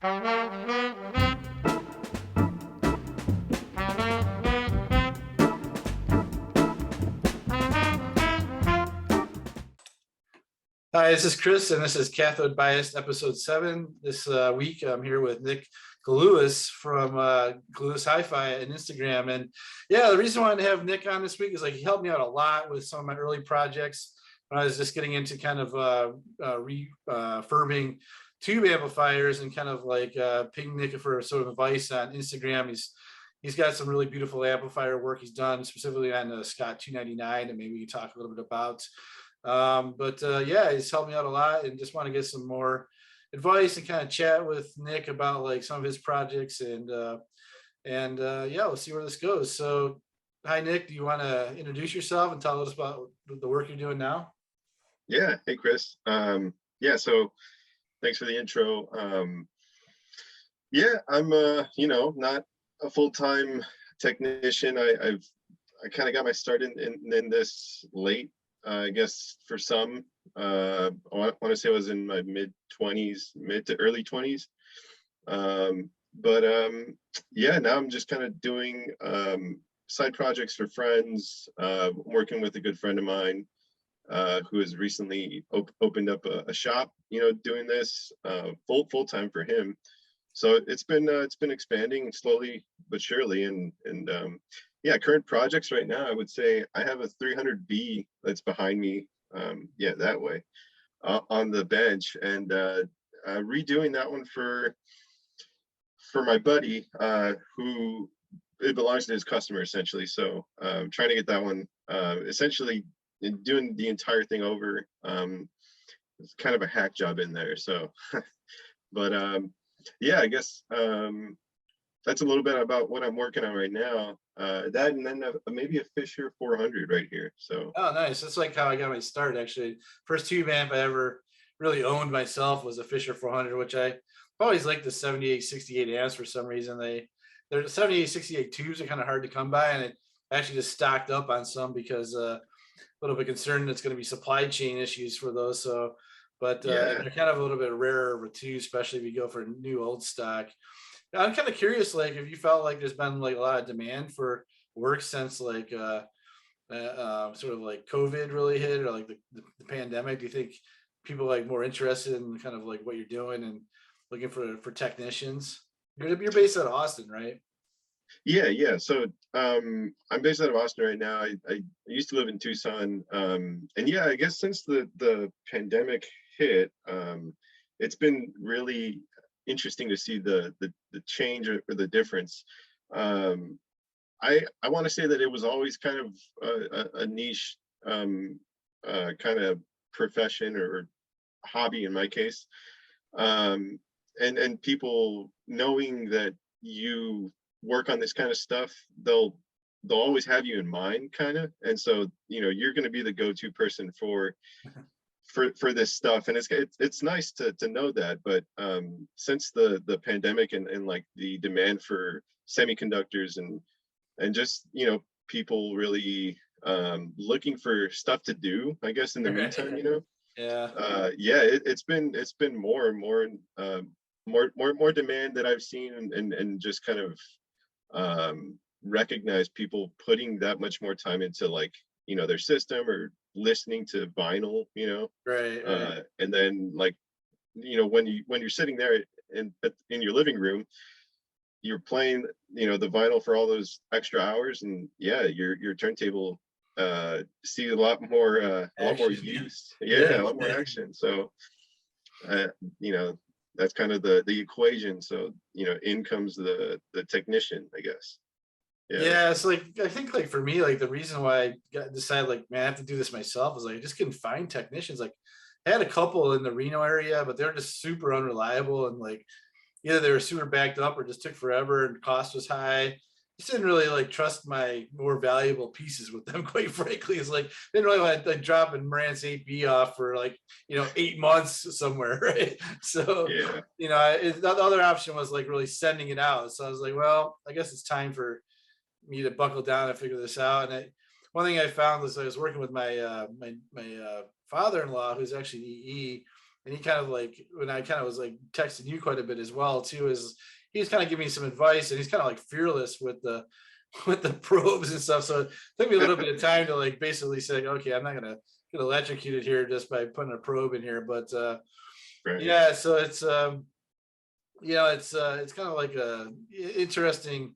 Hi, this is Chris, and this is Cathode Biased episode 7. This week, I'm here with Nick Coussoulis from Coussoulis Hi-Fi and Instagram. And yeah, the reason I wanted to have Nick on this week is like he helped me out a lot with some of my early projects when I was just getting into kind of refurbing tube amplifiers and kind of like ping Nick for sort of advice on Instagram. He's got some really beautiful amplifier work he's done specifically on the Scott 299, and maybe we can talk a little bit about. Yeah, he's helped me out a lot, and just want to get some more advice and kind of chat with Nick about like some of his projects, and yeah, we'll see where this goes. So hi Nick, do you want to introduce yourself and tell us about the work you're doing now? Yeah, hey Chris. Yeah, so thanks for the intro. Yeah, I'm not a full-time technician. I kind of got my start in this late. I guess for some, I want to say I was in my mid to early 20s. Yeah, now I'm just kind of doing side projects for friends, working with a good friend of mine who has recently opened up a shop, doing this full time for him. So it's been expanding slowly but surely, and yeah, current projects right now, I would say I have a 300B that's behind me, yeah, that way, on the bench, and redoing that one for my buddy, who it belongs to his customer essentially. So trying to get that one essentially doing the entire thing over. It's kind of a hack job in there. So, but yeah, I guess that's a little bit about what I'm working on right now. That, and then maybe a Fisher 400 right here. So Oh, nice. That's like how I got my start, actually. First tube amp I ever really owned myself was a Fisher 400, which I always liked the 7868 amps for some reason. They're 7868 tubes are kind of hard to come by, and it actually just stocked up on some because a little bit concerned it's going to be supply chain issues for those. So, but yeah, they're kind of a little bit rarer too, especially if you go for new old stock. I'm kind of curious, like if you felt like there's been like a lot of demand for work since like sort of like COVID really hit, or like the pandemic. Do you think people like more interested in kind of like what you're doing and looking for technicians? You're based out of Austin, right? yeah. So I'm based out of Austin right now. I used to live in Tucson, and yeah, I guess since the pandemic hit, it's been really interesting to see the change or the difference. I want to say that it was always kind of a niche kind of profession or hobby in my case, and people knowing that you work on this kind of stuff, they'll always have you in mind, kind of, and so you're going to be the go-to person for this stuff, and it's nice to know that. But since the pandemic and like the demand for semiconductors and just people really looking for stuff to do, I guess, in the meantime, Yeah. yeah, it's been more and more more demand that I've seen, and just kind of recognize people putting that much more time into like their system or listening to vinyl, Right. and then like when you're sitting there in your living room, you're playing the vinyl for all those extra hours, and yeah, your turntable see a lot more use. Yeah, a lot more action. So that's kind of the equation. So in comes the technician, I guess. Yeah, it's like I think like for me, like the reason why I decided like man, I have to do this myself is like I just couldn't find technicians. Like I had a couple in the Reno area, but they're just super unreliable, and like either they were super backed up or just took forever and cost was high. Just didn't really like trust my more valuable pieces with them, quite frankly. It's like didn't really want to like dropping Marantz 8B off for like 8 months somewhere, right? So Yeah, the other option was like really sending it out. So I was like, well, I guess it's time for me to buckle down and figure this out. And one thing I found was I was working with my father-in-law, who's actually EE, and he kind of like, when I kind of was like texting you quite a bit as well too, is he's kind of giving me some advice, and he's kind of like fearless with the with the probes and stuff. So it took me a little bit of time to like basically say, okay, I'm not gonna get electrocuted here just by putting a probe in here. But Right. yeah, so it's it's kind of like interesting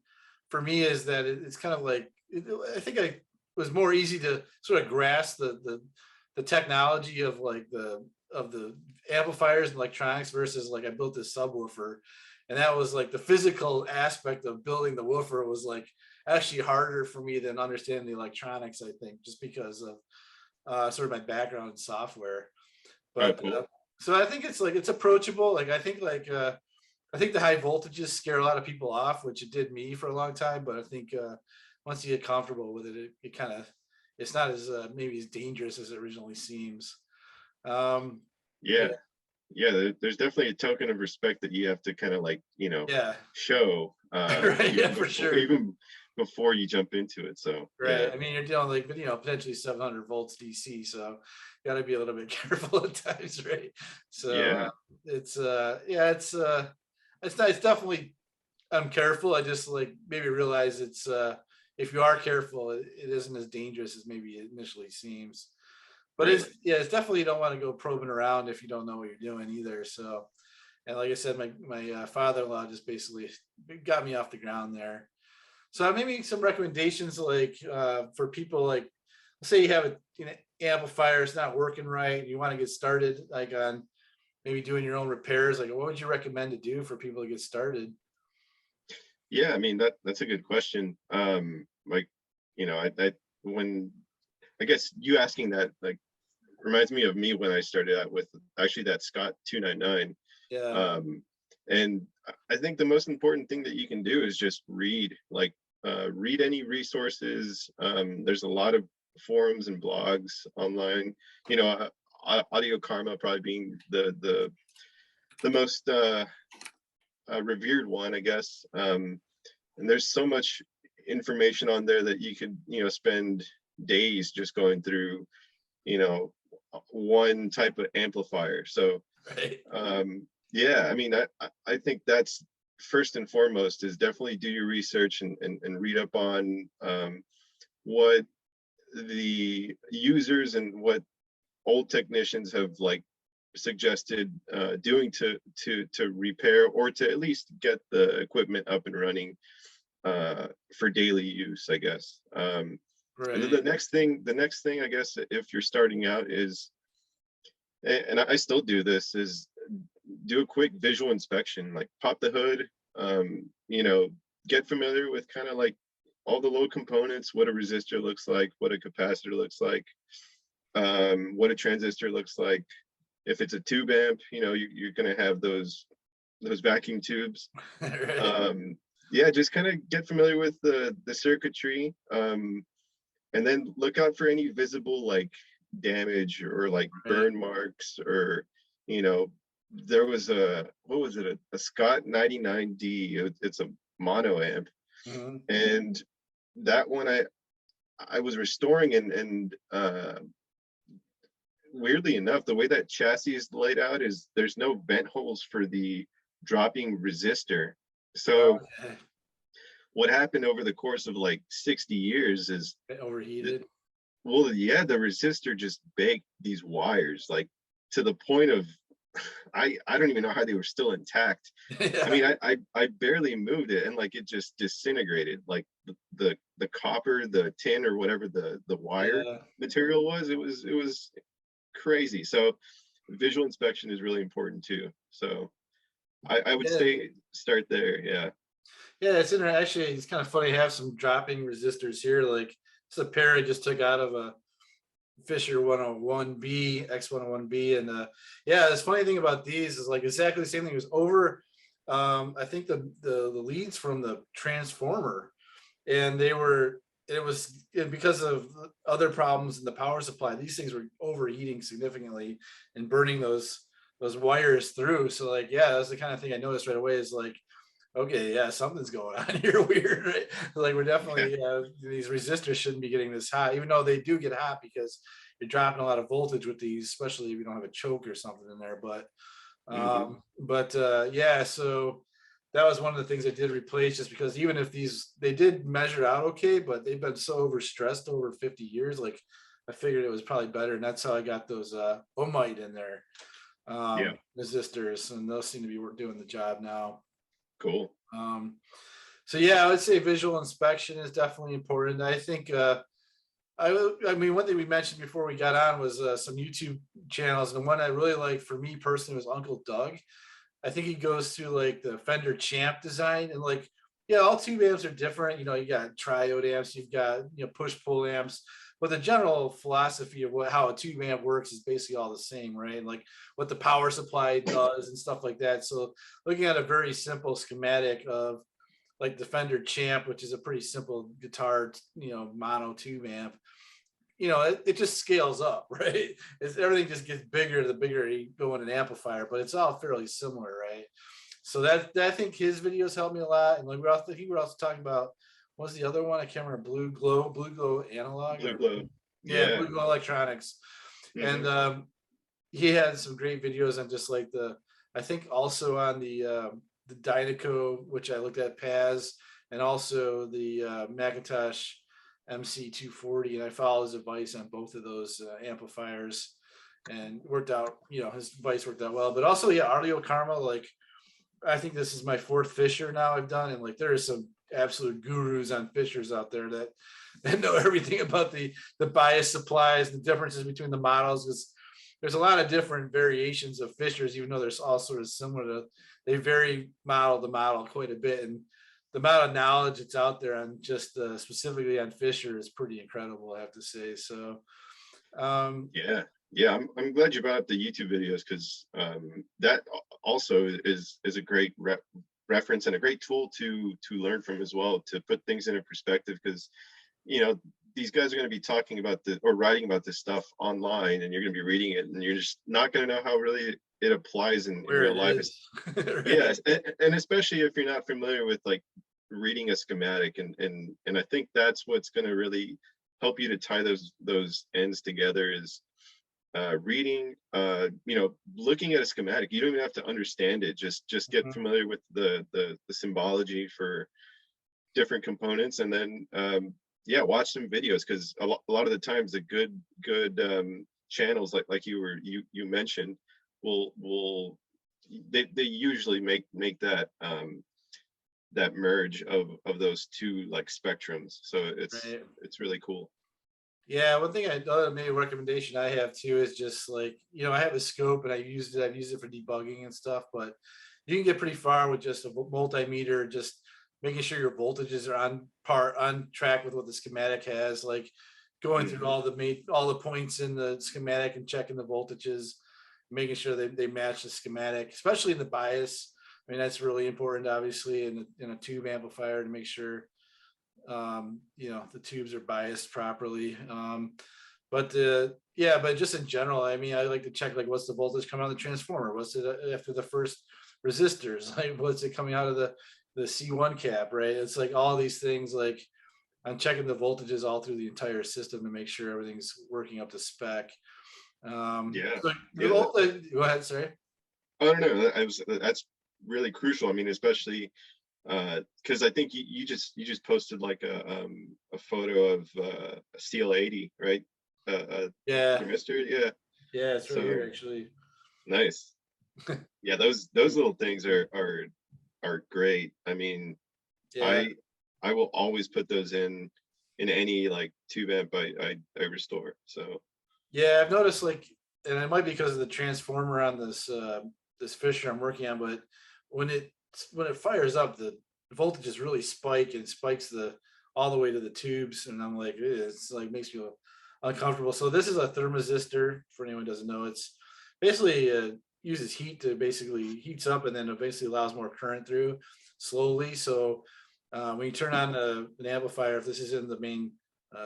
for me, is that it's kind of like I think I was more easy to sort of grasp the technology of like the amplifiers and electronics versus like I built this subwoofer, and that was like the physical aspect of building the woofer was like actually harder for me than understanding the electronics, I think, just because of sort of my background in software. Oh, But cool. so I think it's like it's approachable. Like I think the high voltages scare a lot of people off, which it did me for a long time. But I think once you get comfortable with it, it kind of it's not as maybe as dangerous as it originally seems. Um, Yeah. yeah, Yeah, there's definitely a token of respect that you have to kind of like, yeah, show right, yeah, for sure, even before you jump into it. So right. yeah, I mean, you're dealing like with potentially 700 volts DC, so you got to be a little bit careful at times, right? So yeah, it's yeah, it's not, it's definitely I'm careful. I just like maybe realize it's if you are careful, it isn't as dangerous as maybe it initially seems. But right. it's yeah, it's definitely you don't want to go probing around if you don't know what you're doing either. So, and like I said, my father-in-law just basically got me off the ground there. So maybe some recommendations like for people like let's say you have a amplifier, it's not working right, and you want to get started like on maybe doing your own repairs. Like, what would you recommend to do for people to get started? Yeah, I mean that's a good question. Like, I when I guess you asking that like reminds me of me when I started out with actually that Scott 299. Yeah. Um, and I think the most important thing that you can do is just read, like read any resources. There's a lot of forums and blogs online. Audio Karma probably being the most revered one, I guess. And there's so much information on there that you could, spend days just going through, you know, one type of amplifier. So Right. yeah, I mean, I think that's first and foremost is definitely do your research and read up on what the users and what old technicians have like suggested doing to repair or to at least get the equipment up and running for daily use, I guess. And then Right. the next thing, I guess, if you're starting out is, and I still do this, is do a quick visual inspection, like pop the hood, get familiar with kind of like all the little components, what a resistor looks like, what a capacitor looks like, what a transistor looks like. If it's a tube amp, you're going to have those vacuum tubes. Right. Yeah, just kind of get familiar with the circuitry, and then look out for any visible like damage or like Right. burn marks, or you know there was a what was it, a Scott 99D. It's a mono amp, Mhm. and that one I was restoring, and weirdly enough, the way that chassis is laid out is there's no vent holes for the dropping resistor. So Okay. what happened over the course of like 60 years is, Overheated. well, yeah, the resistor just baked these wires like to the point of I don't even know how they were still intact. I Yeah. mean, I barely moved it, and like it just disintegrated. Like the copper, the tin, or whatever the wire Yeah. material was, it was crazy. So visual inspection is really important too. So I would Yeah. say start there. Yeah. Yeah. It's interesting. Actually, it's kind of funny. I have some dropping resistors here. Like it's a pair I just took out of a Fisher 101B, X101B. And yeah, this funny thing about these is like exactly the same thing. It was over, I think the leads from the transformer, and it was because of other problems in the power supply. These things were overheating significantly and burning those wires through. So like, yeah, that's the kind of thing I noticed right away is like, okay, yeah, something's going on here weird, right? Like we're Yeah. definitely these resistors shouldn't be getting this hot, even though they do get hot because you're dropping a lot of voltage with these, especially if you don't have a choke or something in there. Hmm. Yeah, so that was one of the things I did replace, just because even if they did measure out okay, but they've been so overstressed over 50 years, like I figured it was probably better, and that's how I got those ohmite in there, Yeah, resistors, and those seem to be doing the job now. cool. Um, so yeah, I would say visual inspection is definitely important. I think I mean, one thing we mentioned before we got on was some YouTube channels, and the one I really liked for me personally was Uncle Doug. I think he goes through like the Fender Champ design, and like, yeah, all tube amps are different. You know, you got triode amps, you've got, you know, push pull amps, but the general philosophy of how a tube amp works is basically all the same, right? And like what the power supply does and stuff like that. So looking at a very simple schematic of like the Fender Champ, which is a pretty simple guitar, you know, mono tube amp, you know, it just scales up, right? Everything just gets bigger the bigger you go in an amplifier, but it's all fairly similar, right? So that I think his videos helped me a lot. And like we were also talking about, what was the other one? I can't remember. Blue Glow Analog, Blue or Glow. yeah, Yeah. Blue Glow Electronics. And Hmm. he had some great videos on just like I think also on the Dynaco, which I looked at, Paz, and also the Macintosh MC240, and I followed his advice on both of those amplifiers, and worked out. You know, his advice worked out well. But also, yeah, Audio Karma. Like, I think this is my fourth Fisher now I've done, and like there are some absolute gurus on Fishers out there that know everything about the bias supplies, the differences between the models. Because there's a lot of different variations of Fishers, even though they're all sort of similar. They vary model to model quite a bit, and the amount of knowledge that's out there on just specifically on Fisher is pretty incredible, I have to say. So Yeah, yeah. I'm glad you brought up the YouTube videos, because that also is a great reference and a great tool to learn from as well, to put things into perspective. Because you know, these guys are going to be talking about the or writing about this stuff online, and you're going to be reading it, and you're just not going to know how really it applies in where real it life. is, right? Yes, and especially if you're not familiar with like reading a schematic, and I think that's what's going to really help you to tie those ends together, is reading, you know, looking at a schematic. You don't even have to understand it, just get Mhm. familiar with the symbology for different components, and then yeah, watch some videos, because a lot of the times the good channels, like you mentioned, will they usually make that that merge of those two like spectrums, so Right. it's really cool. Yeah, one thing maybe a recommendation I have too is just like, you know, I have a scope and I've used it for debugging and stuff, but you can get pretty far with just a multimeter, just making sure your voltages are on track with what the schematic has, like going through Hmm. all the points in the schematic and checking the voltages, making sure they match the schematic, especially in the bias. I mean, that's really important, obviously, in a tube amplifier, to make sure you know, the tubes are biased properly. But just in general, I mean, I like to check like what's the voltage coming out of the transformer, what's it after the first resistors, like what's it coming out of the C1 cap, right? It's like all these things, like I'm checking the voltages all through the entire system to make sure everything's working up to spec. Yeah, So yeah. go ahead, sorry. I don't know. That's really crucial. I mean, especially because I think you just posted like a photo of a Steel 80, right? Yeah, Your Mister, yeah. yeah, it's right here So actually. nice. Yeah, those little things are great. I mean, Yeah. I will always put those in any like tube amp I restore. So Yeah, I've noticed like, and it might be because of the transformer on this Fisher I'm working on, but when it when it fires up, the voltages really spike, and spikes the all the way to the tubes, and I'm like, "Ew," it's like makes me uncomfortable. So this is a thermistor. For anyone who doesn't know, it's basically uses heat to basically heats up, and then it basically allows more current through slowly. So when you turn on an amplifier, if this is in the main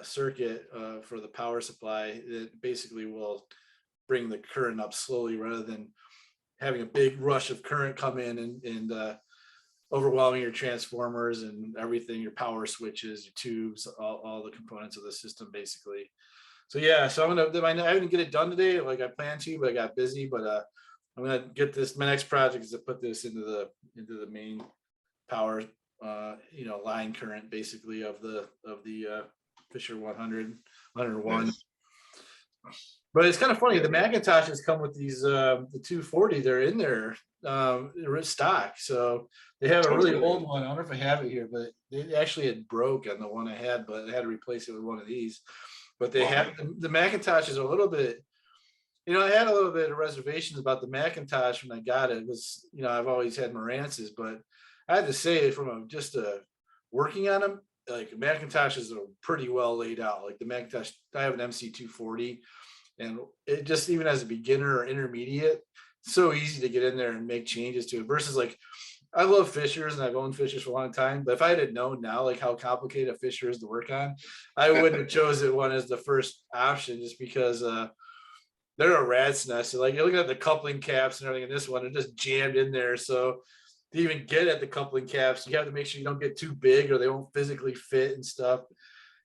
circuit for the power supply, it basically will bring the current up slowly rather than having a big rush of current come in and overwhelming your transformers and everything, your power switches, your tubes, all the components of the system, basically. So yeah, so I didn't get it done today like I planned to, but I got busy. But I'm gonna get this. My next project is to put this into the main power, line current basically of the Fisher 100, 101. Nice. But it's kind of funny. Yeah. The Macintoshes come with these the 240. They're in there, they're in stock. So they have a Oh, really really? old one. I don't know if I have it here, but it actually had broke on the one I had, but I had to replace it with one of these. But they Wow. have the Macintoshes are a little bit. I had a little bit of reservations about the Macintosh when I got it. It was, I've always had Marantz's, but I had to say just working on them, like Macintoshes are pretty well laid out. Like the Macintosh, I have an MC 240, and it just even as a beginner or intermediate, so easy to get in there and make changes to it. Versus like, I love Fishers and I've owned Fishers for a long time, but if I had known now like how complicated a Fisher is to work on, I wouldn't have chosen one as the first option just because they're a rat's nest. So like you're looking at the coupling caps and everything in this one, they're just jammed in there. So to even get at the coupling caps, you have to make sure you don't get too big or they won't physically fit and stuff.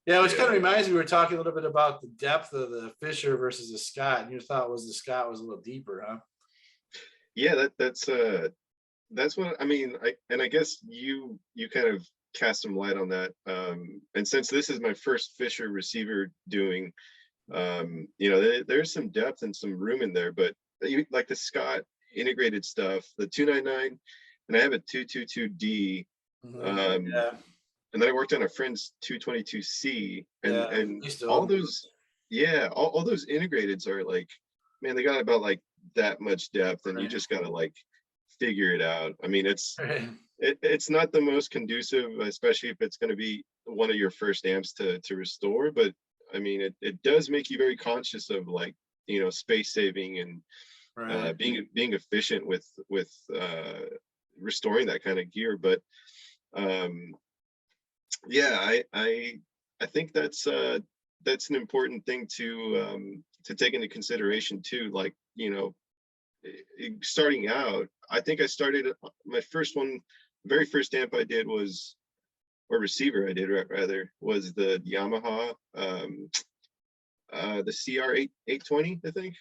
Yeah, which kind of reminds me, we were talking a little bit about the depth of the Fisher versus the Scott, and your thought was the Scott was a little deeper, huh? Yeah, that's what I mean. I guess you kind of cast some light on that. And since this is my first Fisher receiver doing, there's some depth and some room in there, but like the Scott integrated stuff, the 299, and I have a 222D. Yeah, And then I worked on a friend's 222C, and yeah. and Used to all own them. those, yeah, all those integrateds are like, man, they got about like that much depth, and you Right. just gotta like figure it out. I mean, Right. it's not the most conducive, especially if it's going to be one of your first amps to restore. But I mean, it does make you very conscious of like, space saving and Right. being efficient with restoring that kind of gear. But um, yeah, I think that's an important thing to take into consideration too. Like, starting out, I think I started my first one, very first amp I did was, or receiver I did rather, was the Yamaha, the CR 820, I think.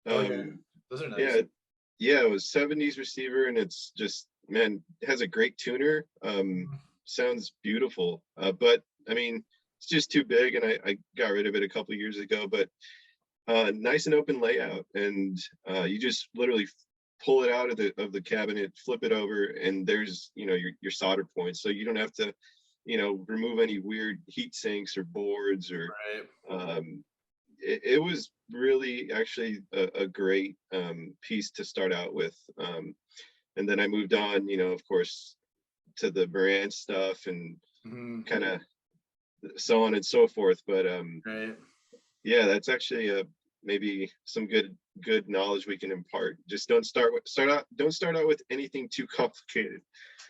Oh yeah, Um, those are nice. yeah, yeah, it was 70s receiver, and it's just, man, it has a great tuner. Sounds beautiful. But I mean, it's just too big, and I got rid of it a couple of years ago. But nice and open layout, and you just literally pull it out of the cabinet, flip it over, and there's your solder points, so you don't have to remove any weird heat sinks or boards or Right. it was really actually a great piece to start out with. And then I moved on, of course, to the brand stuff and Mhm. kind of so on and so forth. But Right. yeah, that's actually maybe some good knowledge we can impart. Just don't start out with anything too complicated.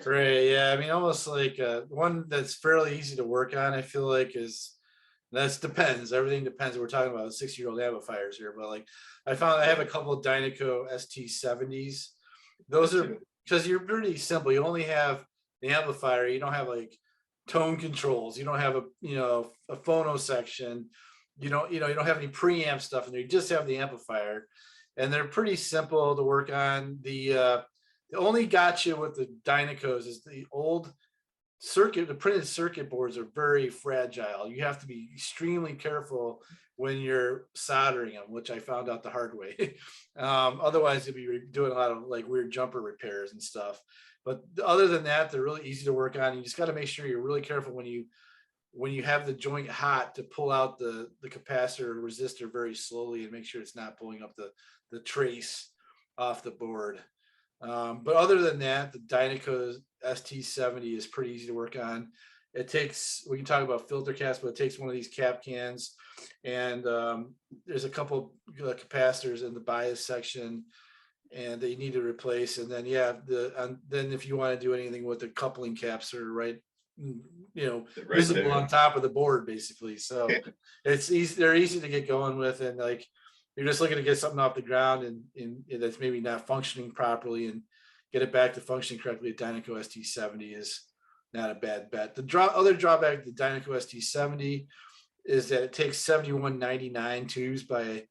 Right. Yeah. I mean, almost like one that's fairly easy to work on, I feel like that's depends. Everything depends. We're talking about 6-year-old amplifiers here, but like I found I have a couple of Dynaco ST70s. Those That's are it. because you're pretty simple. You only have the amplifier. You don't have like tone controls. You don't have a phono section. You don't have any preamp stuff in there. You just have the amplifier, and they're pretty simple to work on. The only gotcha with the Dynacos is the printed circuit boards are very fragile. You have to be extremely careful when you're soldering them, which I found out the hard way. Otherwise, you'll be doing a lot of like weird jumper repairs and stuff. But other than that, they're really easy to work on. You just got to make sure you're really careful when you have the joint hot to pull out the capacitor or resistor very slowly and make sure it's not pulling up the trace off the board. But other than that, the Dynaco ST70 is pretty easy to work on. We can talk about filter caps, but it takes one of these cap cans, and there's a couple capacitors in the bias section, and that you need to replace. And then then if you want to do anything with the coupling caps, are right, Right visible there. on top of the board, basically. So it's easy. They're easy to get going with, and like you're just looking to get something off the ground and that's maybe not functioning properly and get it back to functioning correctly. A Dynaco ST70 is not a bad bet. The other drawback of the Dynaco ST70 is that it takes 7199 tubes by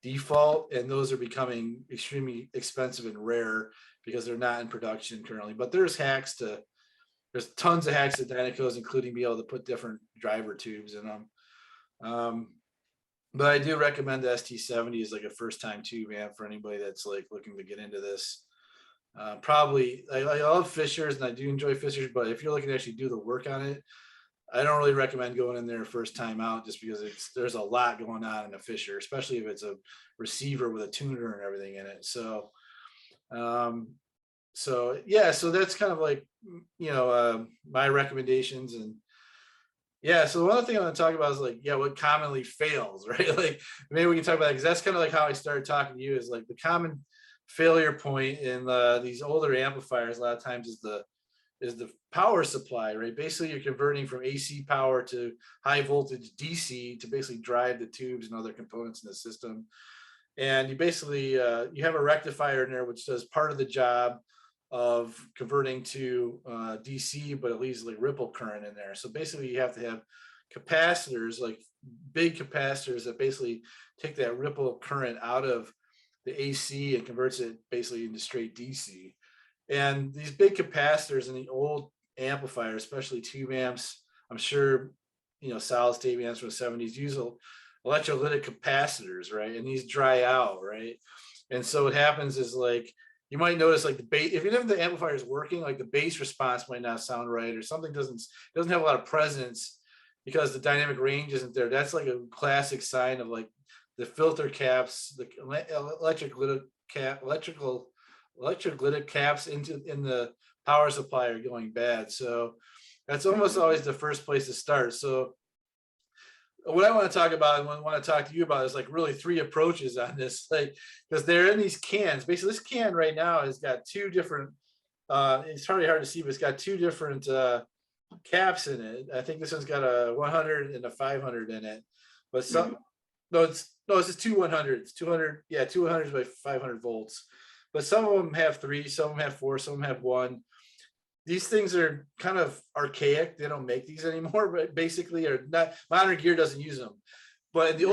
default, and those are becoming extremely expensive and rare because they're not in production currently. But there's tons of hacks to Dynacos, including being able to put different driver tubes in them. But I do recommend the ST70 as like a first time tube amp for anybody that's like looking to get into this. Probably I love Fishers and I do enjoy Fishers, but if you're looking to actually do the work on it, I don't really recommend going in there first time out, just because there's a lot going on in a Fisher, especially if it's a receiver with a tuner and everything in it. So yeah, so that's kind of like, my recommendations. And yeah, so one other thing I want to talk about is like, yeah, what commonly fails, right? Like maybe we can talk about that, because that's kind of like how I started talking to you, is like the common failure point in these older amplifiers a lot of times is the power supply, right? Basically, you're converting from AC power to high voltage DC to basically drive the tubes and other components in the system. And you basically you have a rectifier in there which does part of the job of converting to DC, but it leaves like ripple current in there. So basically, you have to have capacitors, like big capacitors, that basically take that ripple current out of the AC and converts it basically into straight DC. And these big capacitors in the old amplifiers, especially tube amps, I'm sure, solid state amps from the 70s use electrolytic capacitors, right? And these dry out, right? And so what happens is, like, you might notice like the bass, if the amplifier is working, like the bass response might not sound right, or something doesn't have a lot of presence because the dynamic range isn't there. That's like a classic sign of like the filter caps, the electrolytic caps in the power supply are going bad. So that's almost always the first place to start. So what I want to talk about and what I want to talk to you about is like really three approaches on this, like, because they're in these cans. Basically, this can right now has got two different, it's probably hard to see, but it's got two different caps in it. I think this one's got a 100 and a 500 in it, but some, it's just two 100s, 200, yeah, two 100s by 500 volts. But some of them have three, some of them have four, some of them have one. These things are kind of archaic. They don't make these anymore, but basically, or not, modern gear doesn't use them. But the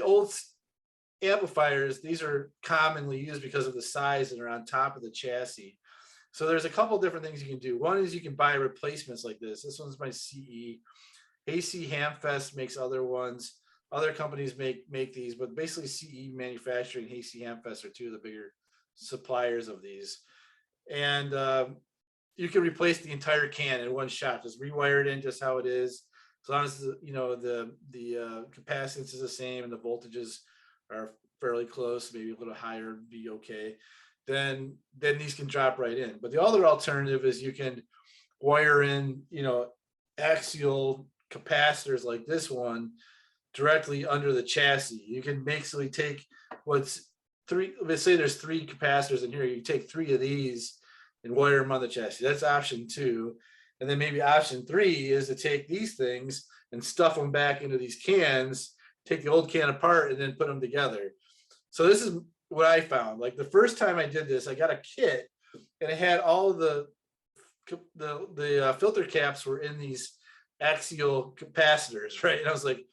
old amplifiers, these are commonly used because of the size and are on top of the chassis. So there's a couple different things you can do. One is you can buy replacements like this. This one's by CE. Hayseed Hamfest makes other ones. Other companies make these, but basically CE Manufacturing, Hayseed Hamfest are two of the bigger suppliers of these. And you can replace the entire can in one shot. Just rewire it in just how it is. As long as the capacitance is the same and the voltages are fairly close, maybe a little higher, be okay. Then these can drop right in. But the other alternative is you can wire in, axial capacitors like this one directly under the chassis. You can basically take what's three, let's say there's three capacitors in here. You take three of these and wire them on the chassis. That's option 2. And then maybe option 3 is to take these things and stuff them back into these cans, take the old can apart and then put them together. So this is what I found. Like the first time I did this, I got a kit and it had all of the filter caps were in these axial capacitors, right? And I was like,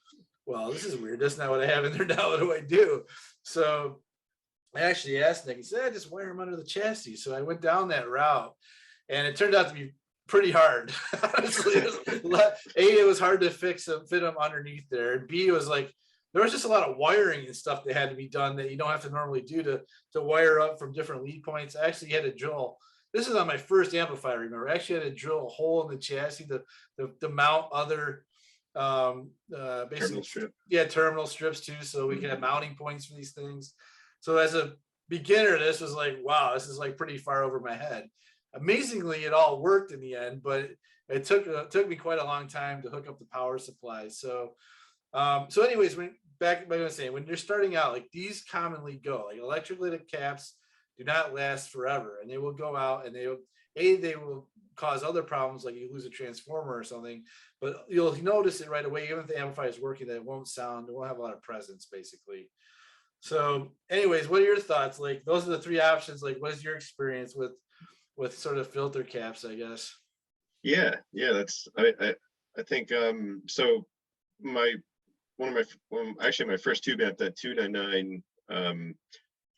well, this is weird. That's not what I have in there now. What do I do? So I actually asked Nick. He said, just wire them under the chassis. So I went down that route, and it turned out to be pretty hard. Honestly, it was hard to fit them underneath there. And B, it was like there was just a lot of wiring and stuff that had to be done that you don't have to normally do to wire up from different lead points. I actually had to drill. This is on my first amplifier. Remember, I actually had to drill a hole in the chassis to mount other basically terminal strips too, so we can have mounting points for these things. So as a beginner, this was like, wow, this is like pretty far over my head. Amazingly, it all worked in the end, but it took me quite a long time to hook up the power supply. So anyways, when you're starting out, like these commonly go, like electrolytic caps do not last forever, and they will go out and they will cause other problems, like you lose a transformer or something, but you'll notice it right away, even if the amplifier is working, that it won't have a lot of presence basically. So anyways, what are your thoughts? Like those are the three options. Like what is your experience with sort of filter caps, I guess? Yeah, that's I think so my one of my actually my first tube amp, that 299.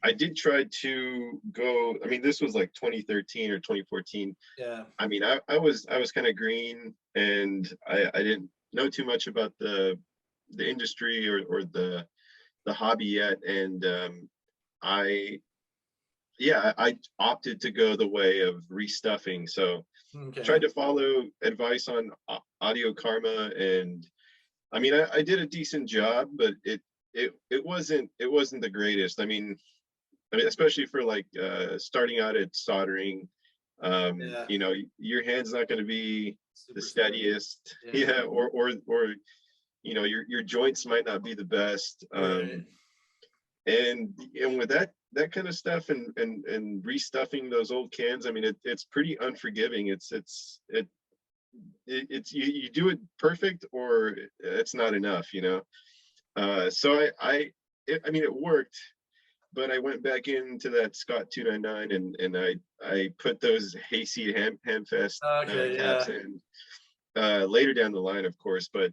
I did try to go. I mean, this was like 2013 or 2014. Yeah. I mean, I was kind of green, and I didn't know too much about the industry or the hobby yet, and I yeah, I opted to go the way of restuffing. So Okay. tried to follow advice on Audio Karma, and I mean, I did a decent job, but it wasn't the greatest. I mean, especially for like starting out at soldering, Yeah. your hand's not going to be the Super slow. steadiest. Yeah. Yeah, or your joints might not be the best. Right. And with that kind of stuff, and restuffing those old cans, I mean, it's pretty unforgiving. It's you do it perfect, or it's not enough. So I mean, it worked, but I went back into that Scott 299, and I put those Hayseed Hamfest Okay. caps Yeah. in later down the line, of course. But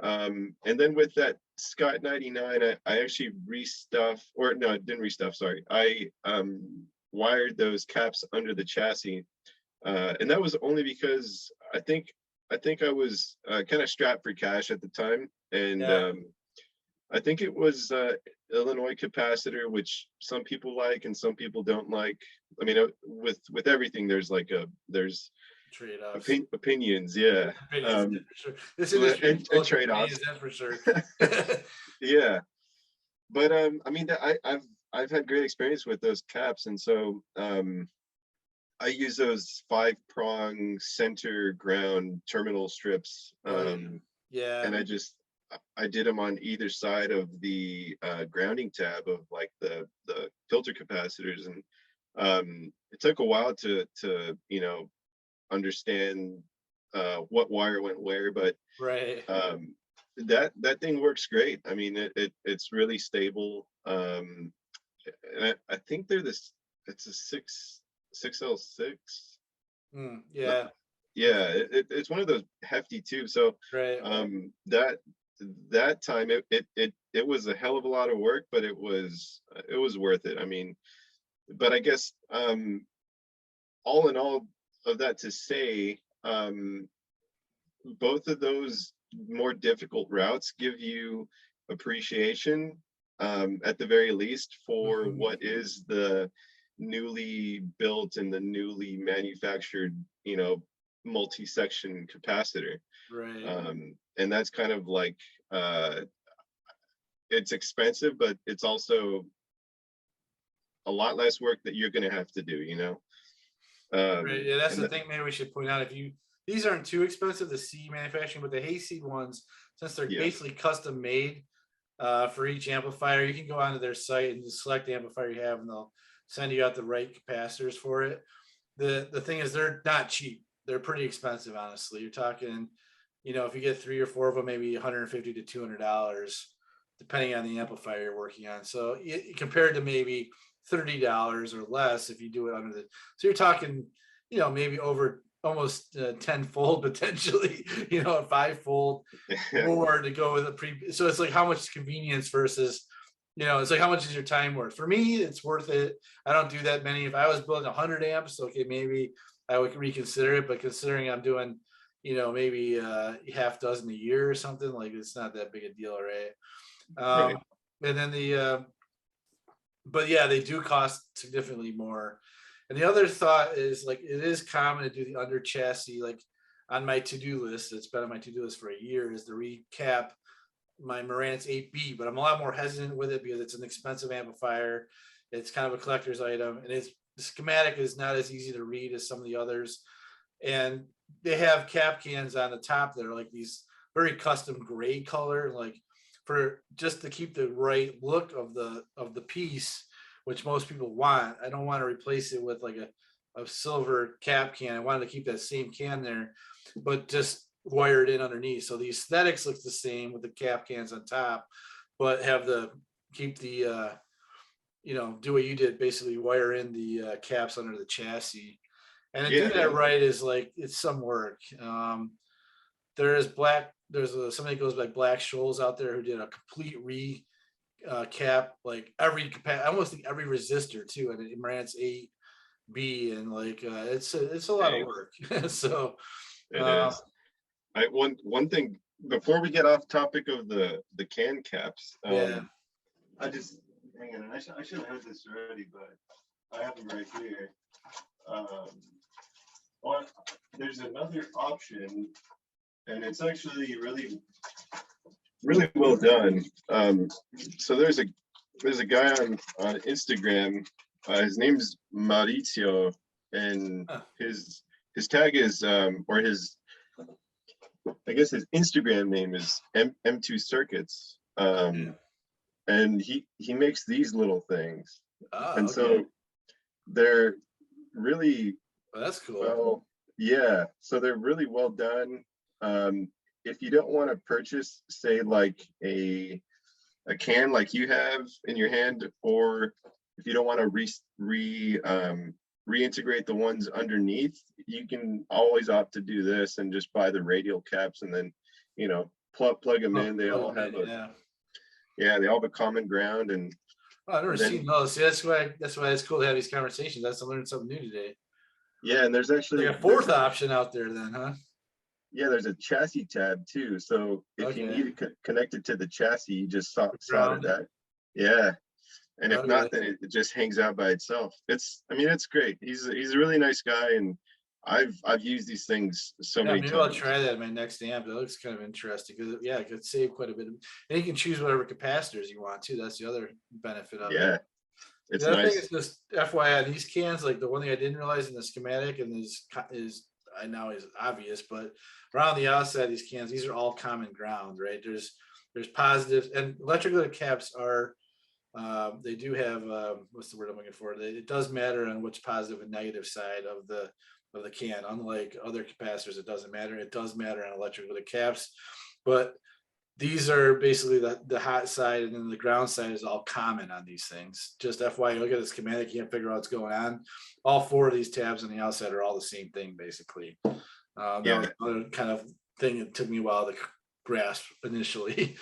and then with that Scott 99, I actually restuffed, or no, I didn't restuff, sorry. I wired those caps under the chassis, and that was only because I think I was kind of strapped for cash at the time, and Yeah. I think it was Illinois capacitor, which some people like and some people don't like. I mean, with everything, there's Trade-offs. opinions, yeah, Opinions, yeah, for sure. This well, industry is full and of trade-offs. opinions, that's for sure. Yeah, but I mean, I've had great experience with those caps, and so I use those 5-prong center ground terminal strips, Oh yeah. Yeah. and I did them on either side of the grounding tab of like the filter capacitors, and it took a while to understand what wire went where, but Right. that thing works great. I mean, it's really stable. And I think it's a 6L6. Yeah. Yeah, it's one of those hefty tubes. So Right. that time it was a hell of a lot of work, but it was worth it. I mean, but I guess all in all of that to say, both of those more difficult routes give you appreciation, at the very least, for Mhm. what is the newly built and the newly manufactured, multi-section capacitor. Right. And that's kind of like, it's expensive, but it's also a lot less work that you're going to have to do. Right. Yeah, that's And the thing. Maybe we should point out, if you these aren't too expensive, the C manufacturing, but the Hayseed ones, since they're yeah, basically custom made for each amplifier, you can go onto their site and just select the amplifier you have, and they'll send you out the right capacitors for it. The thing is, they're not cheap. They're pretty expensive, honestly. You're talking, if you get 3 or 4 of them, maybe 150 to $200, depending on the amplifier you're working on. So compared to maybe $30 or less if you do it under the. So you're talking, maybe over almost tenfold potentially, a fivefold yeah, more to go with a pre. So it's like, how much convenience versus, it's like, how much is your time worth? For me, it's worth it. I don't do that many. If I was building 100 amps, okay, maybe I would reconsider it. But considering I'm doing, maybe half dozen a year or something, like, it's not that big a deal, right? right, And then but yeah, they do cost significantly more. And the other thought is, like, it is common to do the under chassis, like on my to-do list. It's been on my to-do list for a year, is to recap my Marantz 8B, but I'm a lot more hesitant with it because it's an expensive amplifier. It's kind of a collector's item, and the schematic is not as easy to read as some of the others. And they have cap cans on the top that are like these very custom gray color, like, for just to keep the right look of the piece, which most people want. I don't want to replace it with like a silver cap can. I wanted to keep that same can there, but just wire it in underneath. So the aesthetics looks the same with the cap cans on top, but keep the do what you did, basically wire in the caps under the chassis. And to do yeah, that right is like, it's some work. There is somebody goes by Black Shoals out there who did a complete cap, like almost every resistor too, and it Marantz 8B, and like it's a lot of Dang, work. So it is. One thing before we get off topic of the can caps, yeah. I just hang on. I should have this ready, but I have them right here. Well, there's another option, and it's actually really well done. So there's a guy on Instagram. His name's Maurizio, and his tag is or his, I guess his Instagram name is M2 Circuits. And he makes these little things, and so they're really That's cool. well, yeah. So they're really well done. If you don't want to purchase, say, like a can like you have in your hand, or if you don't want to reintegrate the ones underneath, you can always opt to do this and just buy the radial caps, and then plug them in. They all have they all have a common ground. And I've never seen those. See, that's why it's cool to have these conversations. That's to learn something new today. Yeah, and there's actually like a fourth option out there then, huh? Yeah, there's a chassis tab too. So if you need it connected to the chassis, you just solder that. Yeah. And if not, then it just hangs out by itself. It's great. He's a really nice guy, and I've used these things so many times. I'll try that in my next amp. It looks kind of interesting because it could save quite a bit. And you can choose whatever capacitors you want too. That's the other benefit of it. Yeah. It's nice. I think it's just FYI, these cans, like the one thing I didn't realize in the schematic, and is obvious, but around the outside, these cans, these are all common ground, right? There's positives, and electrical caps are, they do have, what's the word I'm looking for? It does matter on which positive and negative side of the can. Unlike other capacitors, it doesn't matter. It does matter on electrical caps, but these are basically the hot side, and then the ground side is all common on these things. Just FYI, look at the schematic, you can't figure out what's going on. All four of these tabs on the outside are all the same thing, basically. That was another kind of thing that took me a while to grasp initially.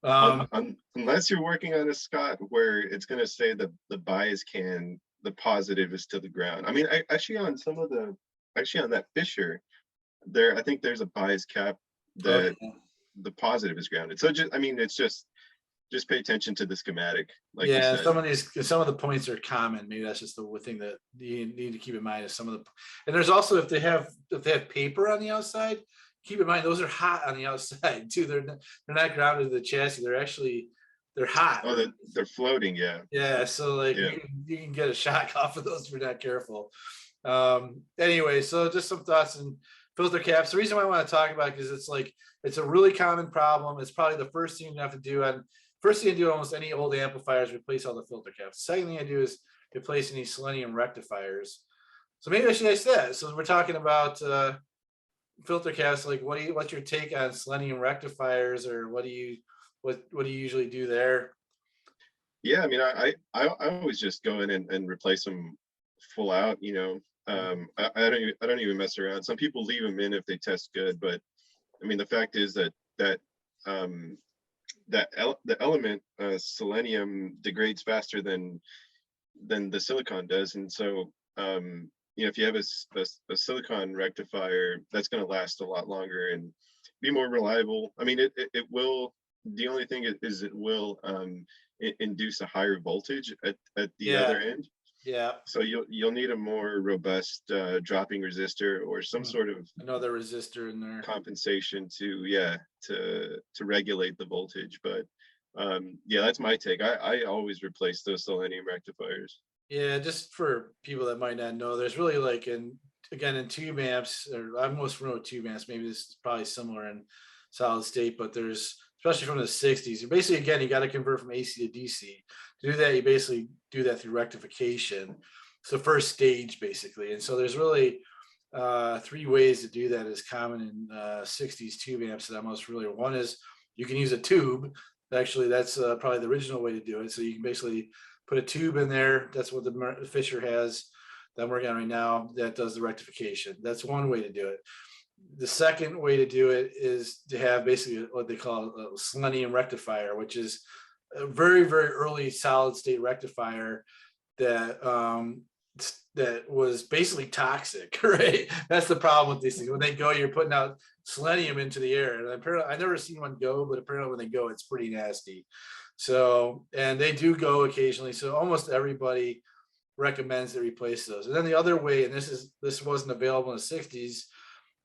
Unless you're working on a Scott where it's going to say the bias can, the positive is to the ground. I mean, actually on that Fisher, I think there's a bias cap that the positive is grounded. So it's just pay attention to the schematic. Like some of the points are common. Maybe that's just the thing that you need to keep in mind. Is and there's also, if they have paper on the outside, keep in mind those are hot on the outside too. They're not grounded to the chassis. They're hot. Oh, they're floating. Yeah. So you can get a shock off of those if you're not careful. Anyway, so just some thoughts and filter caps. The reason why I want to talk about it is it's a really common problem. It's probably the first thing you have to do. First thing I do almost any old amplifiers, replace all the filter caps. Second thing I do is replace any selenium rectifiers. So maybe I should ask that. So we're talking about filter caps. Like, what's your take on selenium rectifiers, or what do you usually do there? Yeah, I mean, I always just go in and replace them full out. I don't even mess around. Some people leave them in if they test good, but I mean, the fact is that the element selenium degrades faster than the silicon does, and so if you have a silicon rectifier, that's going to last a lot longer and be more reliable. I mean, it will. The only thing is it will induce a higher voltage at the other end. Yeah. So you'll need a more robust dropping resistor or some sort of another resistor in there compensation to regulate the voltage. But that's my take. I always replace those selenium rectifiers. Yeah, just for people that might not know, there's really in tube amps, or I'm most familiar with tube amps. Maybe this is probably similar in solid state, but there's, especially from the 60s, you basically, again, you got to convert from AC to DC. To do that, you basically do that through rectification. It's the first stage, basically. And so there's really 3 ways to do that as common in 60s tube amps that I'm most familiar with. One is you can use a tube. Actually, that's probably the original way to do it. So you can basically put a tube in there. That's what the Fisher has that I'm working on right now that does the rectification. That's one way to do it. the second way to do it is to have basically what they call a selenium rectifier, which is a very, very early solid state rectifier that that was basically toxic, right? That's the problem with these things. When they go, you're putting out selenium into the air. And apparently, I've never seen one go, but apparently when they go, it's pretty nasty. So, and they do go occasionally. So almost everybody recommends to replace those. And then the other way, and this wasn't available in the 60s,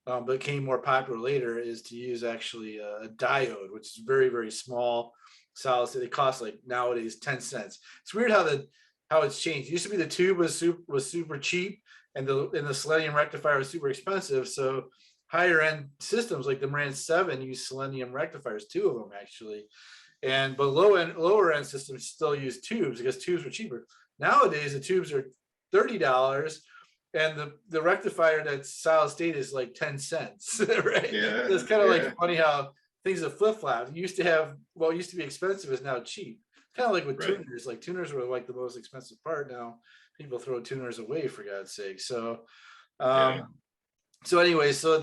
but became more popular later, is to use actually a diode, which is very, very small solid state. They cost like nowadays 10 cents. It's weird how it's changed. It used to be the tube was super cheap, and the selenium rectifier was super expensive. So higher end systems like the Marantz 7 use selenium rectifiers, 2 of them actually. But lower end systems still use tubes because tubes were cheaper. Nowadays the tubes are $30, and the rectifier that's solid state is like 10 cents, right? Yeah, It's kind of like funny how things have flip-flopped. It used to be expensive is now cheap. Kind of like with tuners. Like tuners were like the most expensive part. Now people throw tuners away, for God's sake. So so anyway, so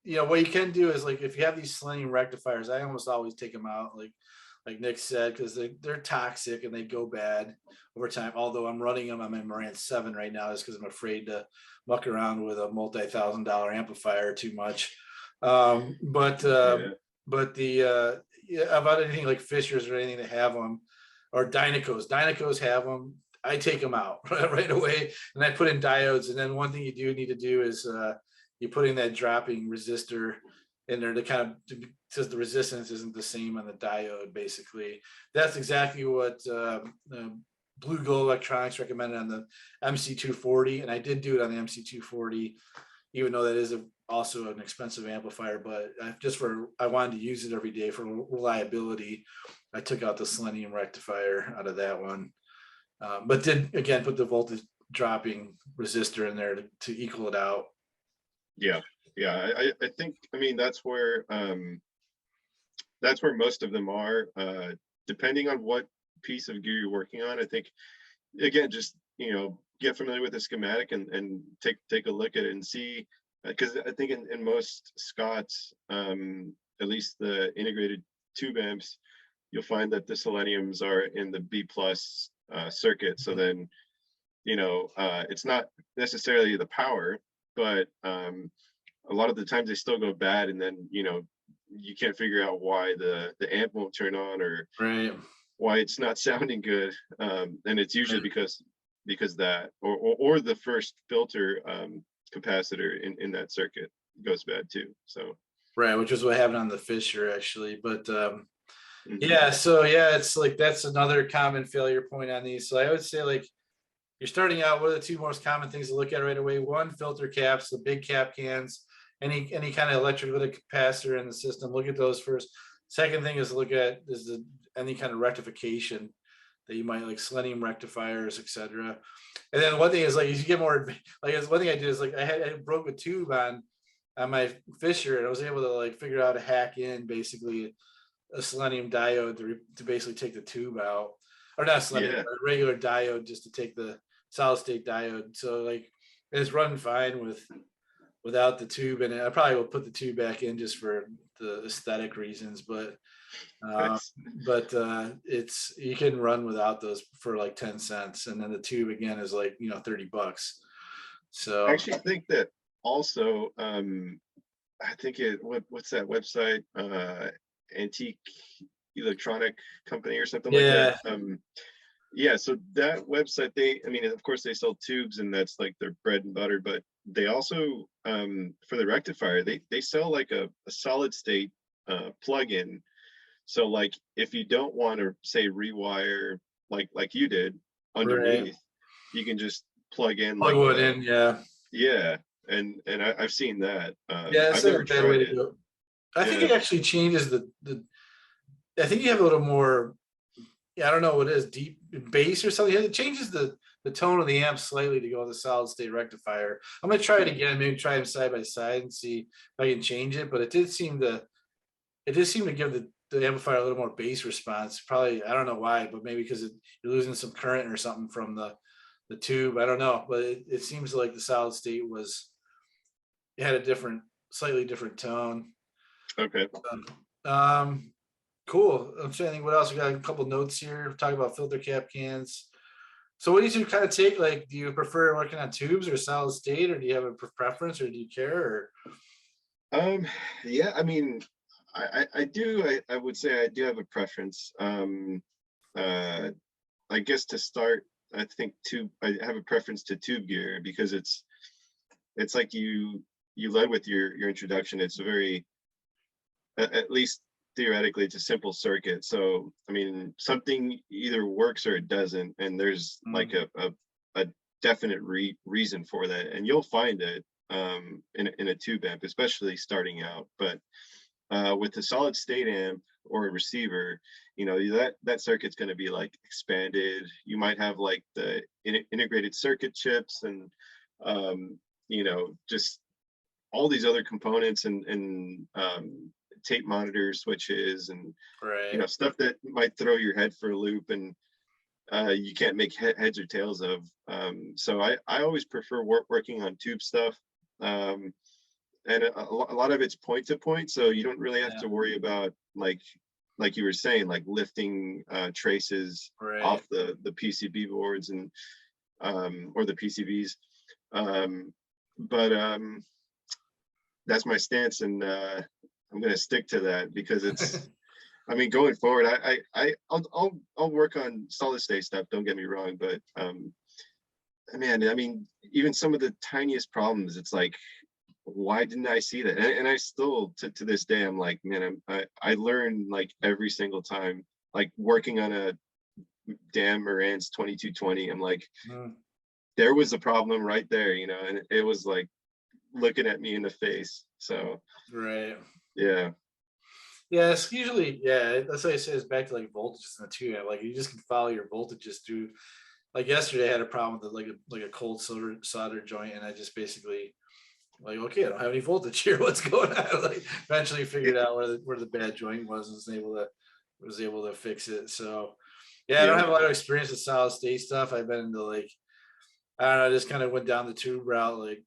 what you can do is, like, if you have these selenium rectifiers, I almost always take them out, like Nick said, because they're toxic and they go bad over time. Although I'm running them, I'm in Marantz 7 right now, just because I'm afraid to muck around with a multi-$1,000 amplifier too much. But the about anything like Fishers or anything that have them, or Dynacos have them, I take them out right away, and I put in diodes. And then one thing you do need to do is you put in that dropping resistor in there to kind of, because the resistance isn't the same on the diode. Basically, that's exactly what Blue Glow Electronics recommended on the MC240, and I did do it on the MC240, even though that is also an expensive amplifier. But I wanted to use it every day for reliability. I took out the selenium rectifier out of that one, but did again put the voltage dropping resistor in there to equal it out. Yeah, I think, I mean, that's where most of them are, depending on what piece of gear you're working on. I think, again, just get familiar with the schematic and take a look at it and see, because I think in most Scots, at least the integrated tube amps, you'll find that the seleniums are in the B plus circuit. So then it's not necessarily the power, but a lot of the times they still go bad, and then you can't figure out why the amp won't turn on, or why it's not sounding good, and it's usually because that or the first filter capacitor in that circuit goes bad too. So which is what happened on the Fisher actually. But it's like that's another common failure point on these. So I would say, like, you're starting out, what are the 2 most common things to look at right away? One, filter caps, the big cap cans, any kind of electrolytic capacitor in the system. Look at those first. Second thing is look at any kind of rectification that you might, like selenium rectifiers, etc. And then one thing is, like, as you get more, like, one thing I did is, like, I broke a tube on my Fisher, and I was able to, like, figure out how to hack in basically a selenium diode to basically take the tube out, or not selenium, but a regular diode, just to take the solid state diode. So, like, it's running fine without the tube, and I probably will put the tube back in just for the aesthetic reasons, but it's, you can run without those for like 10 cents, and then the tube again is like $30. So I actually think that also, I think what's that website, Antique Electronic Company or something like that. So that website, of course they sell tubes, and that's like their bread and butter, but they also, for the rectifier, they sell like a solid state plug-in. So, like, if you don't want to, say, rewire like you did underneath, you can just plug in and I've seen that. I've never tried it. I think it actually changes I think you have a little more, I don't know what it is, deep bass or something. It changes the tone of the amp slightly to go with the solid state rectifier. I'm gonna try it again, maybe try them side by side and see if I can change it. But it did seem to give the amplifier a little more bass response. Probably, I don't know why, but maybe because you're losing some current or something from the tube. I don't know, but it seems like the solid state had a different slightly different tone. Okay. Um, cool. I'm trying to think what else. We got a couple notes here. Talking about filter cap cans. So what do you kind of take? Like, do you prefer working on tubes or solid state, or do you have a preference, or do you care? Or Um, yeah, I mean, I do, I would say I do have a preference. Uh, I guess to start, I think I have a preference to tube gear because it's like you led with your introduction. It's a very, at least theoretically, it's a simple circuit. So, I mean, something either works or it doesn't, and there's like a definite reason for that, and you'll find it in a tube amp, especially starting out. But with a solid state amp or a receiver, you know, that circuit's going to be like expanded. You might have like the integrated circuit chips and you know, just all these other components and tape monitor switches and you right? know, stuff that might throw your head for a loop and you can't make heads or tails of. So I always prefer working on tube stuff. And a lot of it's point to point, so you don't really have Yeah, to worry about like you were saying, like lifting traces right. off the PCB boards and or the PCBs. Um, but that's my stance, and I'm going to stick to that because it's. I mean, going forward, I'll work on solid state stuff. Don't get me wrong, but man, I mean, even some of the tiniest problems, it's like, why didn't I see that? And I still to this day, I'm like, man, I learn like every single time, like working on a damn Marantz 2220. I'm like, Mm, there was a problem right there, you know, and it was like looking at me in the face. So right. yeah, Yeah, it's usually, yeah, that's why I say it's back to like voltages in the two. Like you just can follow your voltages through. Like yesterday, I had a problem with like a cold solder joint, and I just basically like, okay, I don't have any voltage here. What's going on? Like eventually yeah, figured out where the bad joint was and was able to fix it. So yeah, I don't yeah, have a lot of experience with solid state stuff. I've been into like, I don't know, I just kind of went down the tube route like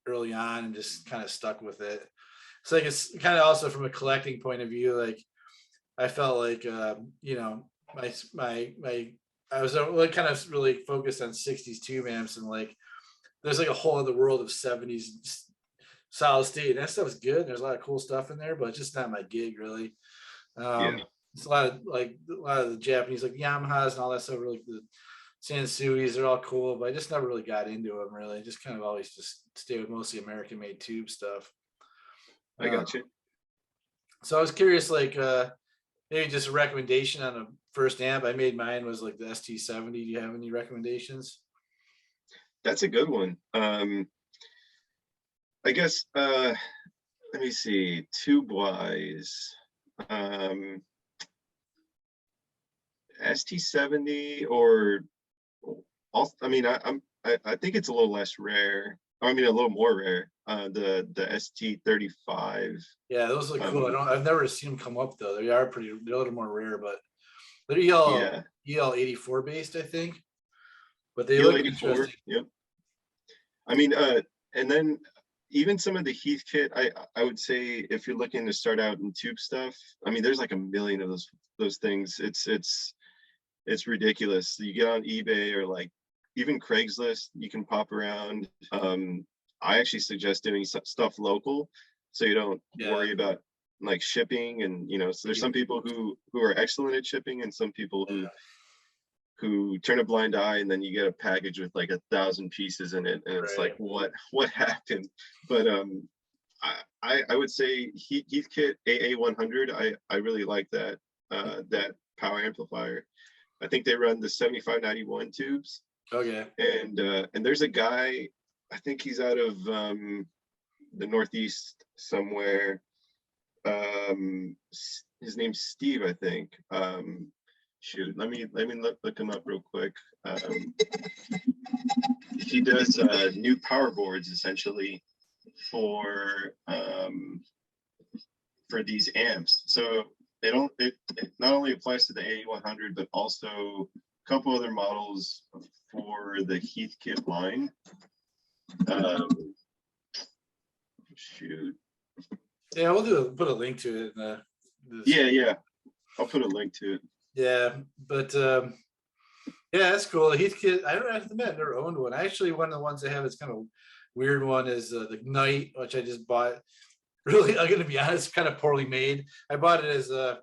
early on and just kind of stuck with it. So like it's kind of also from a collecting point of view, like I felt like you know, my I was like kind of really focused on 60s tube amps, and like there's like a whole other world of 70s solid state. And that stuff's good. There's a lot of cool stuff in there, but it's just not my gig really. yeah. It's a lot of the Japanese like Yamahas and all that stuff. Really, the Sansuis, they're all cool, but I just never really got into them. Really, just kind of always just stay with mostly American-made tube stuff. I Uh, got you. so I was curious, like maybe just a recommendation on a first amp. I made mine was like the ST70. Do you have any recommendations? That's a good one. I guess let me see, tube wise. Um ST70 or also, I mean, I think it's a little less rare. I mean, a little more rare. The ST35. Yeah, those look cool. Um, I've never seen them come up though. They're a little more rare, but they're yeah, EL84 based, I think. But they look EL84. interesting. Yep. I mean, and then even some of the Heath kit, I would say if you're looking to start out in tube stuff, I mean, there's like a million of those things. It's ridiculous. You get on eBay or like even Craigslist, you can pop around. I actually suggest doing stuff local so you don't Yeah. worry about like shipping and you know, so there's some people who are excellent at shipping and some people who turn a blind eye and then you get a package with like 1,000 pieces in it and it's like Right. what happened. But I would say Heathkit AA100. I really like that power amplifier. I think they run the 7591 tubes, Okay. and there's a guy, I think he's out of the Northeast somewhere. His name's Steve, I think. Shoot, let me look him up real quick. He does new power boards essentially for these amps. So it not only applies to the A100, but also a couple other models for the Heathkit line. Shoot. Yeah, put a link to it in the Yeah. I'll put a link to it. yeah, but yeah, that's cool. Heath kit. I don't have to admit, I never owned one. Actually, one of the ones I have is kind of weird one is the Knight, which I just bought. Really, I'm gonna be honest, kind of poorly made. I bought it as a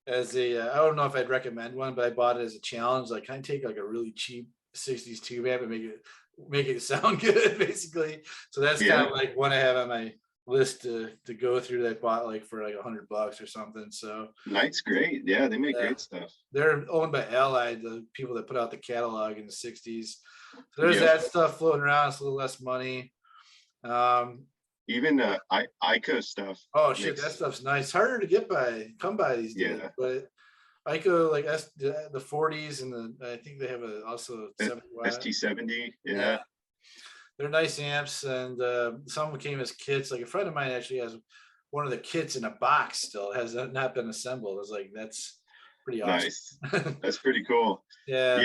I don't know if I'd recommend one, but I bought it as a challenge. Like, can I take like a really cheap 60s tube amp and make it sound good, basically. So that's kind Yeah, of like one I have on my list to go through that I bought like for like $100 or something. So Knight's great. Yeah, they make yeah, great stuff. they're owned by Allied, the people that put out the catalog in the 60s. So there's Yep. that stuff floating around. It's a little less money. Um, Even Ico stuff oh shit, that makes, stuff's nice. Harder to come by these days, yeah, but Ico like the 40s and I think they have also 70 watt. ST70. Yeah, Yeah. they're nice amps, and some of them came as kits. Like a friend of mine actually has one of the kits in a box still. It has not been assembled. I was like, that's pretty awesome. Nice. That's pretty cool. Yeah.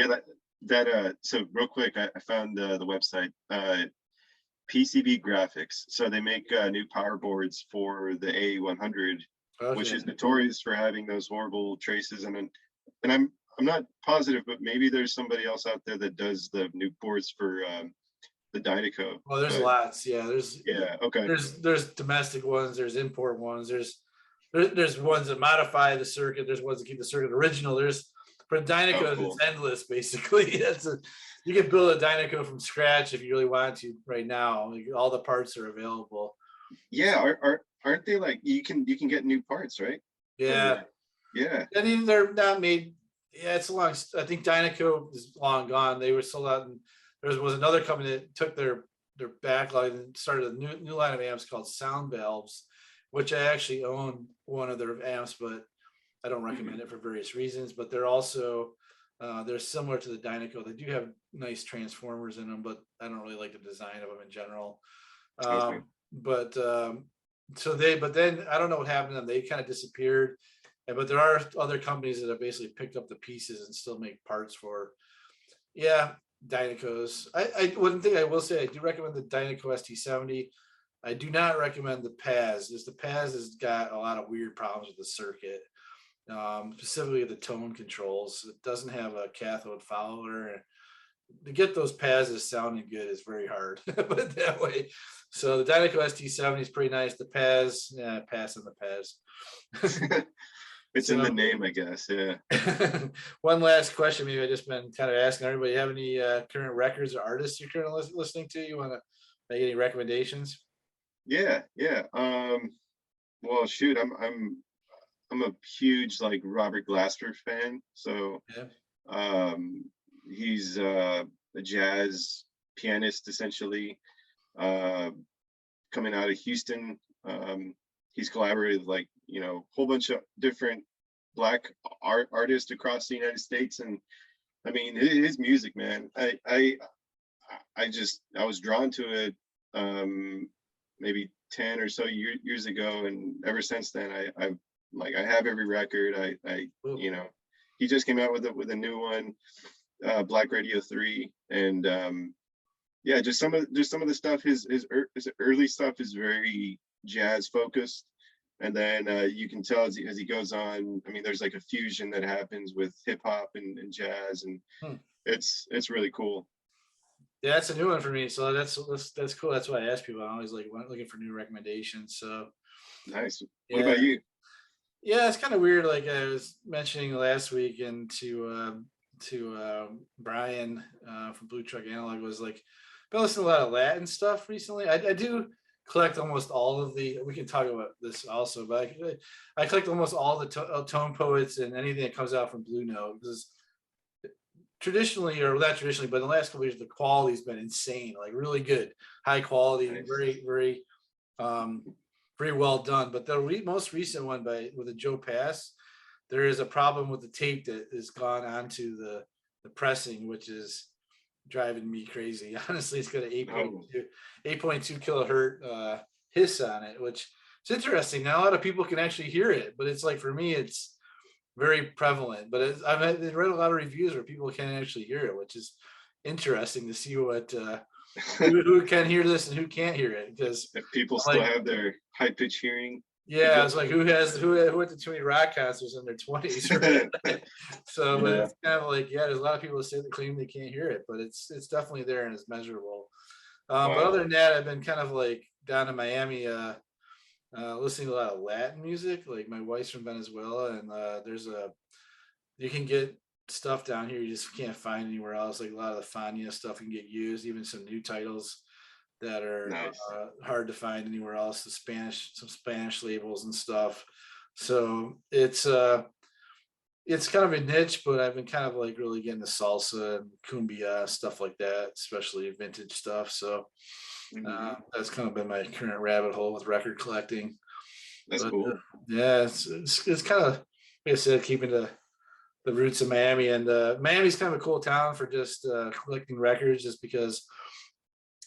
Yeah, so real quick, I found the website, PCB Graphics. So they make new power boards for the A100, which Okay. is notorious for having those horrible traces. And I'm not positive, but maybe there's somebody else out there that does the new boards for the Dynaco. Well, there's But lots. Yeah, yeah, okay. there's domestic ones. There's import ones. There's ones that modify the circuit. There's ones that keep the circuit original. There's for Oh, Dynacos, cool. it's endless. Basically, you can build a Dynaco from scratch if you really want to. Right now, like, all the parts are available. Yeah, aren't they like you can get new parts, right? Yeah, Yeah. I mean they're not made. Yeah, it's a long. I think Dynaco is long gone. They were sold out, and there was another company that took their backlog and started a new line of amps called Sound Valves, which I actually own one of their amps, but I don't recommend it for various reasons. But they're also they're similar to the Dynaco. They do have nice transformers in them, but I don't really like the design of them in general. Okay. But but then I don't know what happened to them. They kind of disappeared. But there are other companies that have basically picked up the pieces and still make parts for, yeah, Dynacos. One thing I will say, I do recommend the Dynaco ST70. I do not recommend the Paz. Just the Paz has got a lot of weird problems with the circuit, specifically the tone controls. It doesn't have a cathode follower. To get those Pazs sounding good is very hard, put it that way. So the Dynaco ST70 is pretty nice. The Paz, yeah, pass on the Paz. It's in the name, I guess. Yeah. One last question, maybe I just been kind of asking everybody. Have any current records or artists you're currently listening to? You want to make any recommendations? Yeah. Well, shoot, I'm a huge like Robert Glasper fan. So Yeah. he's a jazz pianist essentially, uh, coming out of Houston. He's collaborated with like, a whole bunch of different black artists across the United States. And I mean, his music, man, I was drawn to it maybe 10 or so years ago, and ever since then I have every record. Cool. He just came out with a new one, Black Radio 3, and yeah, just some of the stuff. His early stuff is very jazz focused, and then you can tell as he goes on. I mean, there's like a fusion that happens with hip hop and jazz, and it's really cool. Yeah, that's a new one for me. So that's cool. That's why I ask people. I'm always like looking for new recommendations. So Nice. yeah. What about you? Yeah, it's kind of weird. Like I was mentioning last week, and to Brian from Blue Truck Analog, was like, been listening to a lot of Latin stuff recently. I do collect almost all of the. We can talk about this also, but I collect almost all the tone poets and anything that comes out from Blue Note, because traditionally, or not traditionally, but in the last couple of years, the quality's been insane. Like really good, high quality, Nice. very very well done. But the most recent one with the Joe Pass, there is a problem with the tape that has gone onto the pressing, which is driving me crazy. Honestly, it's got an 8.2 kilohertz hiss on it, which is interesting. Now a lot of people can actually hear it, but it's like, for me, it's very prevalent. But I've read a lot of reviews where people can't actually hear it, which is interesting to see what who can hear this and who can't hear it, because If people I'm still like, have their high pitch hearing. yeah, it's like who went to too many rock concerts in their 20s, right? So, but Yeah. it's kind of like, yeah, there's a lot of people that say they claim they can't hear it, but it's definitely there and it's measurable. But Wow. other than that, I've been kind of like down in Miami, listening to a lot of Latin music. Like my wife's from Venezuela, and you can get stuff down here you just can't find anywhere else. Like a lot of the Fania stuff can get used, even some new titles that are Nice. hard to find anywhere else. Some Spanish labels and stuff. So it's kind of a niche, but I've been kind of like really getting the salsa and cumbia stuff like that, especially vintage stuff. So Mhm. that's kind of been my current rabbit hole with record collecting. That's But cool. yeah, it's kind of, like I said, keeping the roots of Miami, and Miami's kind of a cool town for just collecting records, just because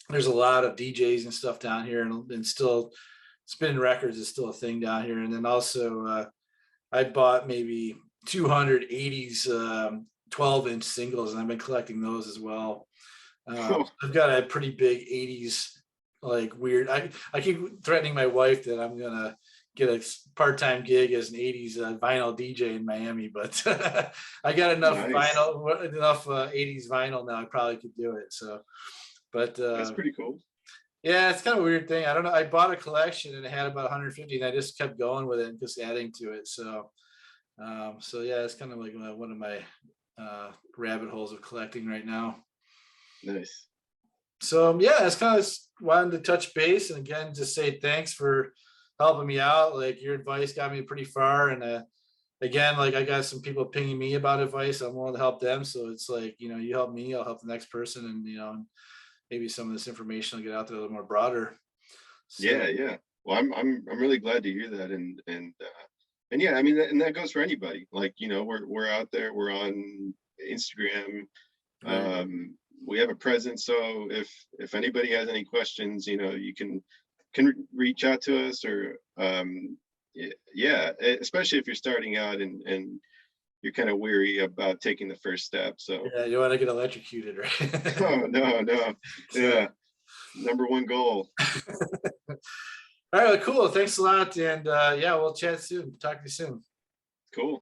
there's a lot of DJs and stuff down here, and still spinning records is still a thing down here. And then also I bought maybe 280s 12-inch singles, and I've been collecting those as well. I've got a pretty big 80s, like weird. I keep threatening my wife that I'm gonna get a part-time gig as an 80s vinyl DJ in Miami, but I got enough Nice. 80s vinyl now. I probably could do it. So, but That's pretty cool. yeah, it's kind of a weird thing. I don't know. I bought a collection and it had about 150, and I just kept going with it and just adding to it. So yeah, it's kind of like one of my rabbit holes of collecting right now. Nice. So yeah, it's kind of wanted to touch base and again just say thanks for helping me out. Like your advice got me pretty far, and again, like I got some people pinging me about advice. I'm willing to help them. So it's like, you help me, I'll help the next person, and maybe some of this information will get out there a little more broader. So Yeah, yeah. Well, I'm really glad to hear that, and yeah, I mean, and that goes for anybody. Like, we're out there, we're on Instagram, right. we have a presence. So if anybody has any questions, you can reach out to us, or yeah, especially if you're starting out and you're kind of weary about taking the first step. So, Yeah, you want to get electrocuted, right? oh no, no, So yeah, number one goal. all right, well, cool. Thanks a lot. And yeah, we'll chat soon. Talk to you soon. Cool.